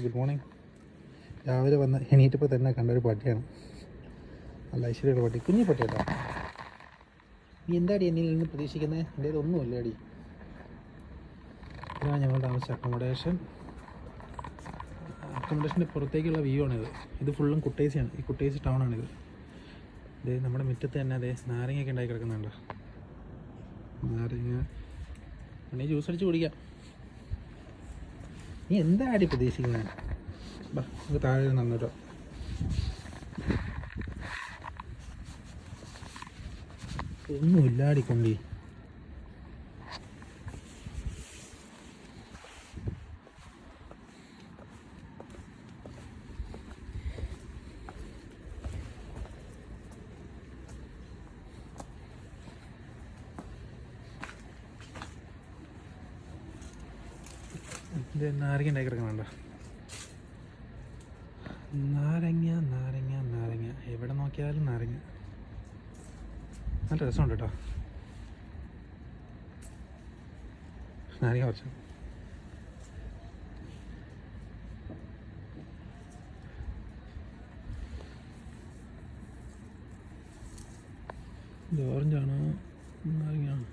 Good morning. രാവിലെ വന്ന് എണീറ്റപ്പോൾ തന്നെ കണ്ടൊരു പട്ടിയാണ്. നല്ല ഐശ്വര്യമുള്ള പട്ടി, കുഞ്ഞു പട്ടിയല്ല. നീ എന്താടി എന്നിൽ നിന്ന് പ്രതീക്ഷിക്കുന്നത്? എൻ്റെ ഒന്നുമില്ല അടി. ഇതാണ് ഞങ്ങൾ താമസിച്ച അക്കോമഡേഷൻ്റെ പുറത്തേക്കുള്ള വ്യൂ ആണിത്. ഇത് ഫുള്ളും കുട്ടേസിയാണ്. ഈ കുട്ടേസി ടൗണാണിത്. ഇത് നമ്മുടെ മുറ്റത്ത് തന്നെ അതേ നാരങ്ങയൊക്കെ ഉണ്ടായി കിടക്കുന്നുണ്ട്. നാരങ്ങ വേണമെങ്കിൽ ജ്യൂസ് അടിച്ച് കുടിക്കാം. നീ എന്താ അടി പ്രതീക്ഷിക്കുന്നത്? ബാ, നമുക്ക് താഴെ നന്നിട്ടോ. ഒന്നുമില്ല അടിക്കൊണ്ടി. ഇത് നാരങ്ങ ഉണ്ടാക്കി കിടക്കുന്നുണ്ടോ? നാരങ്ങ നാരങ്ങ നാരങ്ങ, എവിടെ നോക്കിയാലും നാരങ്ങ. നല്ല രസമുണ്ട് കേട്ടോ നാരങ്ങ കുറച്ച്. ഇത് ഓറഞ്ചാണോ നാരങ്ങയാണോ?